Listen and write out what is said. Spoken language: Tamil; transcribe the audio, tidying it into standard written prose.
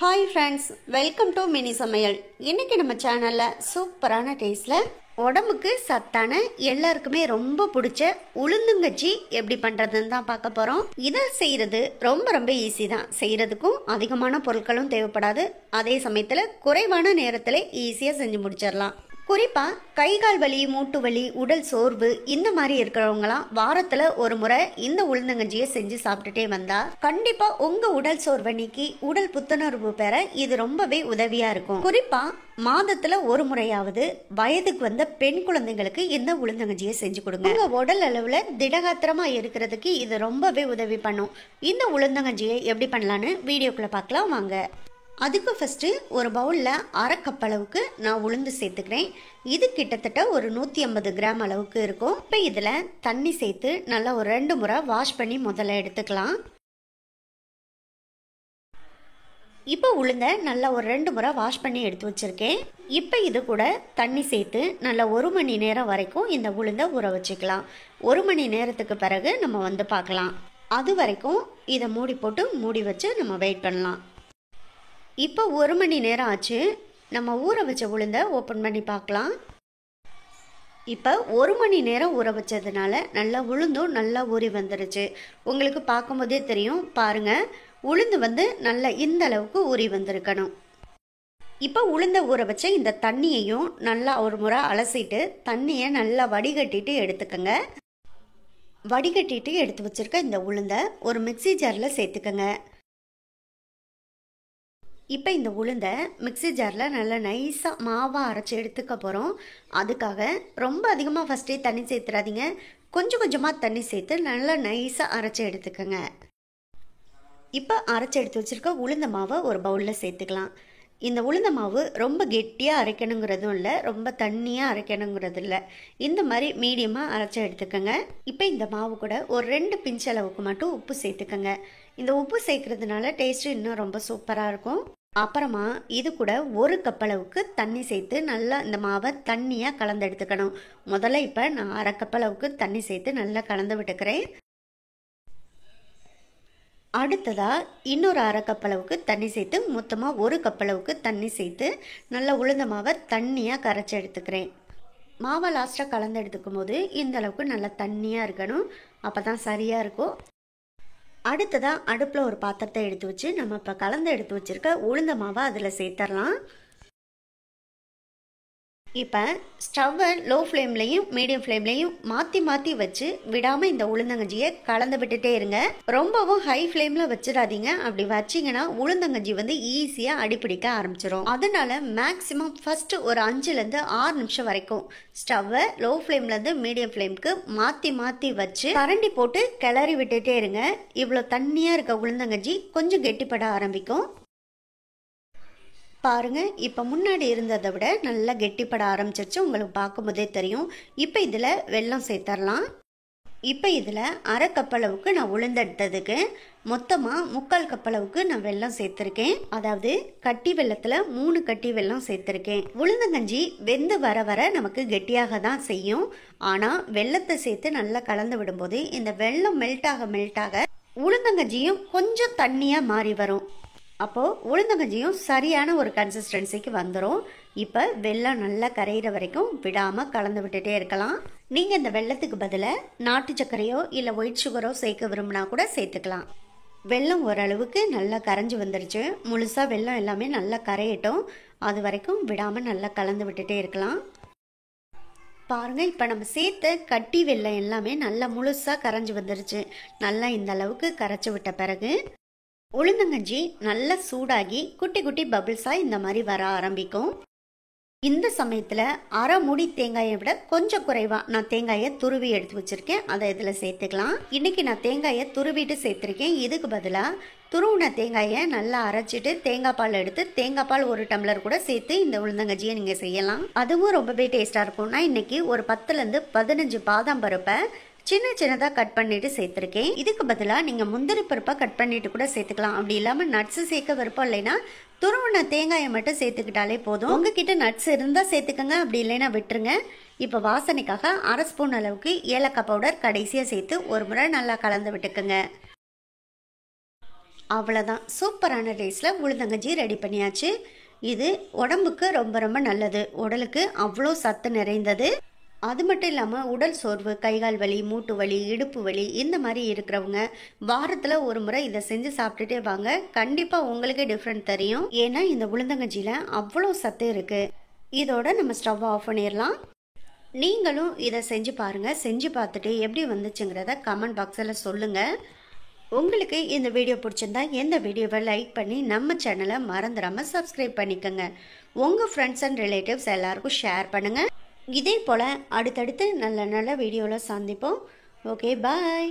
Hi friends, welcome to mini சமையல். இன்றைக்கி நம்ம சேனலில் சூப்பரான டேஸ்ட்டில் உடம்புக்கு சத்தான எல்லாருக்குமே ரொம்ப பிடிச்ச உளுந்தங்கச்சி எப்படி பண்ணுறதுன்னு தான் பார்க்க போகிறோம். இதை செய்கிறது ரொம்ப ரொம்ப ஈஸி தான். செய்கிறதுக்கும் அதிகமான பொருட்களும் தேவைப்படாது. அதே சமயத்தில் குறைவான நேரத்தில் ஈஸியாக செஞ்சு முடிச்சிடலாம். குறிப்பாக கை கால் வலி, மூட்டு வலி, உடல் சோர்வு இந்த மாதிரி இருக்கிறவங்களாம் வாரத்தில் ஒரு முறை இந்த உளுந்தங்கஞ்சியை செஞ்சு சாப்பிட்டுட்டே வந்தால் கண்டிப்பாக உங்கள் உடல் சோர்வை நீக்கி உடல் புத்துணர்வு பெற இது ரொம்பவே உதவியாக இருக்கும். குறிப்பாக மாதத்தில் ஒரு முறையாவது வயதுக்கு வந்த பெண் குழந்தைங்களுக்கு இந்த உளுந்தங்கஞ்சியை செஞ்சு கொடுங்க. உங்கள் உடல் அளவில் திடகாத்திரமாக இருக்கிறதுக்கு இது ரொம்பவே உதவி பண்ணும். இந்த உளுந்தங்கஞ்சியை எப்படி பண்ணலான்னு வீடியோக்குள்ளே பார்க்கலாம் வாங்க. அதுக்கு ஃபஸ்ட்டு ஒரு பவுலில் அரை கப் அளவுக்கு நான் உளுந்து சேர்த்துக்கிறேன். இது கிட்டத்தட்ட ஒரு 150 கிராம் அளவுக்கு இருக்கும். இப்போ இதில் தண்ணி சேர்த்து நல்லா ஒரு 2 முறை வாஷ் பண்ணி முதல்ல எடுத்துக்கலாம். இப்போ உளுந்த நல்லா ஒரு 2 முறை வாஷ் பண்ணி எடுத்து வச்சுருக்கேன். இப்போ இது கூட தண்ணி சேர்த்து நல்லா 1 மணி நேரம் வரைக்கும் இந்த உளுந்தை ஊற வச்சுக்கலாம். 1 மணி நேரத்துக்கு பிறகு நம்ம பார்க்கலாம். அது வரைக்கும் இதை மூடி வச்சு நம்ம வெயிட் பண்ணலாம். இப்போ 1 மணி நேரம் ஆச்சு. நம்ம ஊற வச்ச உளுந்தை ஓப்பன் பண்ணி பார்க்கலாம். இப்போ 1 மணி நேரம் ஊற வச்சதுனால நல்லா உளுந்தும் நல்லா ஊறி வந்துருச்சு. உங்களுக்கு பார்க்கும்போதே தெரியும் பாருங்கள், உளுந்து நல்லா இந்த அளவுக்கு ஊறி வந்திருக்கணும். இப்போ உளுந்த ஊற வச்ச இந்த தண்ணியையும் நல்லா ஒரு முறை அலசிட்டு தண்ணியை நல்லா வடிகட்டிட்டு எடுத்துக்கோங்க. வடிகட்டிட்டு எடுத்து வச்சுருக்க இந்த உளுந்தை ஒரு மிக்சி ஜாரில் சேர்த்துக்கோங்க. இப்போ இந்த உளுந்தை மிக்சி ஜாரில் நல்லா நைஸாக மாவாக அரைச்சி எடுத்துக்க போகிறோம். அதுக்காக ரொம்ப அதிகமாக ஃபஸ்ட்டே தண்ணி சேர்த்துறாதீங்க. கொஞ்சம் கொஞ்சமாக தண்ணி சேர்த்து நல்லா நைஸாக அரைச்சி எடுத்துக்கோங்க. இப்போ அரைச்சி எடுத்து வச்சுருக்க உளுந்த மாவை ஒரு பவுலில் சேர்த்துக்கலாம். இந்த உளுந்த மாவு ரொம்ப கெட்டியாக அரைக்கணுங்கிறதும் இல்லை, ரொம்ப தண்ணியாக அரைக்கணுங்கிறது இல்லை. இந்த மாதிரி மீடியமாக அரைச்சி எடுத்துக்கோங்க. இப்போ இந்த மாவு கூட ஒரு 2 பிஞ்ச் அளவுக்கு மட்டும் உப்பு சேர்த்துக்கோங்க. இந்த உப்பு சேர்க்கறதுனால டேஸ்ட்டு இன்னும் ரொம்ப சூப்பராக இருக்கும். அப்புறமா இது கூட 1 கப் அளவுக்கு தண்ணி சேர்த்து நல்லா இந்த மாவை தண்ணியாக கலந்து எடுத்துக்கணும். முதல்ல இப்போ நான் அரை கப் அளவுக்கு தண்ணி சேர்த்து நல்லா கலந்து விட்டுக்கிறேன். அடுத்ததாக இன்னொரு அரை கப் அளவுக்கு தண்ணி சேர்த்து மொத்தமாக 1 கப் அளவுக்கு தண்ணி சேர்த்து நல்லா உளுந்த மாவை தண்ணியாக கரைச்சி எடுத்துக்கிறேன். மாவை லாஸ்ட்டாக கலந்து எடுத்துக்கும் போது இந்த அளவுக்கு நல்லா தண்ணியாக இருக்கணும். அப்போ தான் சரியாக இருக்கும். அடுத்ததாக அடுப்பில் ஒரு பாத்திரத்தை எடுத்து வச்சு நம்ம இப்போ கலந்து எடுத்து வச்சுருக்க உளுந்த மாவை அதில் சேர்த்துடலாம். இப்போ ஸ்டவ்வை லோ ஃப்ளேம்லேயும் மீடியம் ஃப்ளேம்லேயும் மாற்றி வச்சு விடாமல் இந்த உளுந்தங்கஞ்சியை கலந்து விட்டுட்டே இருங்க. ரொம்பவும் ஹை ஃப்ளேமில் வச்சிடாதீங்க. அப்படி வச்சிங்கன்னா உளுந்தங்கஞ்சி ஈஸியாக அடிப்பிடிக்க ஆரம்பிச்சிடும். அதனால மேக்ஸிமம் ஃபஸ்ட்டு ஒரு 5லேருந்து 6 நிமிஷம் வரைக்கும் ஸ்டவ்வை லோ ஃப்ளேம்லேருந்து மீடியம் ஃப்ளேமுக்கு மாற்றி வச்சு கரண்டி போட்டு கிளறி விட்டுட்டே இருங்க. இவ்வளோ தண்ணியாக இருக்க உளுந்தங்கஞ்சி கொஞ்சம் கெட்டிப்பட ஆரம்பிக்கும். பாருங்கள், இப்போ முன்னாடி இருந்ததை விட நல்லா கெட்டிப்பட ஆரம்பிச்சிருச்சு. உங்களுக்கு பார்க்கும்போதே தெரியும். இப்போ இதில் வெல்லம் சேர்த்துடலாம். இப்போ இதில் அரை கப் அளவுக்கு நான் உளுந்தெடுத்ததுக்கு மொத்தமாக 3/4 கப் அளவுக்கு நான் வெல்லம் சேர்த்துருக்கேன். அதாவது கட்டி வெல்லத்தில் 3 கட்டி வெல்லம் சேர்த்துருக்கேன். உளுந்தங்கஞ்சி வெந்து வர வர நமக்கு கெட்டியாக தான் செய்யும். ஆனால் வெல்லத்தை சேர்த்து நல்லா கலந்து விடும்போது இந்த வெல்லம் மெல்ட் ஆக உளுந்தங்கஞ்சியும் கொஞ்சம் தண்ணியாக மாறி வரும். அப்போது உளுந்தங்கஞ்சியும் சரியான ஒரு கன்சிஸ்டன்சிக்கு வந்துடும். இப்போ வெல்லம் நல்லா கரையிற வரைக்கும் விடாமல் கலந்து விட்டுட்டே இருக்கலாம். நீங்கள் இந்த வெல்லத்துக்கு பதிலாக நாட்டு சர்க்கரையோ இல்லை ஒயிட் சுகரோ சேர்க்க விரும்பினா கூட சேர்த்துக்கலாம். வெல்லம் ஓரளவுக்கு நல்லா கரைஞ்சி வந்துருச்சு. முழுசாக வெல்லம் எல்லாமே நல்லா கரையட்டும். அது வரைக்கும் விடாமல் நல்லா கலந்து விட்டுட்டே இருக்கலாம். பாருங்கள், இப்போ நம்ம சேர்த்த கட்டி வெல்லம் எல்லாமே நல்லா முழுசாக கரைஞ்சி வந்துருச்சு. நல்லா இந்த அளவுக்கு கரைச்சி விட்ட பிறகு உளுந்தங்கஞ்சி நல்லா சூடாகி குட்டி குட்டி பபிள்ஸாக இந்த மாதிரி வர ஆரம்பிக்கும். இந்த சமயத்தில் அரை மூடி தேங்காயை விட கொஞ்சம் குறைவாக நான் தேங்காயை துருவி எடுத்து வச்சுருக்கேன். அதை இதில் சேர்த்துக்கலாம். இன்றைக்கி நான் தேங்காயை துருவிட்டு சேர்த்துருக்கேன். இதுக்கு பதிலாக துருவின தேங்காயை நல்லா அரைச்சிட்டு தேங்காய் பால் எடுத்து தேங்காய் பால் 1 டம்ளர் கூட சேர்த்து இந்த உளுந்தங்கஞ்சியை நீங்கள் செய்யலாம். அதுவும் ரொம்பவே டேஸ்ட்டாக இருக்கும். நான் இன்றைக்கி ஒரு 10லேருந்து 15 பாதாம் பருப்பை சின்னதாக கட் பண்ணிட்டு சேர்த்துருக்கேன். இதுக்கு பதிலாக நீங்கள் முந்திரி பருப்பை கட் பண்ணிட்டு கூட சேர்த்துக்கலாம். அப்படி இல்லாமல் நட்ஸு சேர்க்க விருப்பம் இல்லைன்னா துருவின தேங்காயை மட்டும் சேர்த்துக்கிட்டாலே போதும். உங்ககிட்ட நட்ஸ் இருந்தால் சேர்த்துக்கங்க, அப்படி இல்லைன்னா விட்டுருங்க. இப்போ வாசனைக்காக அரை ஸ்பூன் அளவுக்கு ஏலக்காய் பவுடர் கடைசியாக சேர்த்து ஒரு முறை நல்லா கலந்து விட்டுக்குங்க. அவ்வளோதான், சூப்பரான டேஸ்ட்டில் உளுந்தங்கஞ்சி ரெடி பண்ணியாச்சு. இது உடம்புக்கு ரொம்ப ரொம்ப நல்லது, உடலுக்கு அவ்வளோ சத்து நிறைந்தது. அது மட்டும் இல்லாமல் உடல் சோர்வு, கைகால் வலி, மூட்டு வலி, இடுப்பு வலி இந்த மாதிரி இருக்கிறவங்க வாரத்தில் ஒரு முறை இதை செஞ்சு சாப்பிட்டுட்டே வாங்க. கண்டிப்பாக உங்களுக்கே டிஃப்ரெண்ட் தெரியும். ஏன்னா இந்த உளுந்தங்கஞ்சியில் அவ்வளோ சத்து இருக்குது. இதோட நம்ம ஸ்டவ் ஆஃப் பண்ணிடலாம். நீங்களும் இதை செஞ்சு பாருங்கள். செஞ்சு பார்த்துட்டு எப்படி வந்துச்சுங்கிறத கமெண்ட் பாக்ஸில் சொல்லுங்கள். உங்களுக்கு இந்த வீடியோ பிடிச்சிருந்தா இந்த வீடியோவை லைக் பண்ணி நம்ம சேனலை மறந்துடாமல் சப்ஸ்கிரைப் பண்ணிக்கோங்க. உங்கள் ஃப்ரெண்ட்ஸ் அண்ட் ரிலேட்டிவ்ஸ் எல்லாருக்கும் ஷேர் பண்ணுங்கள். இதே போல் அடுத்தடுத்து நல்ல நல்ல வீடியோவில் சந்திப்போம். ஓகே, பாய்.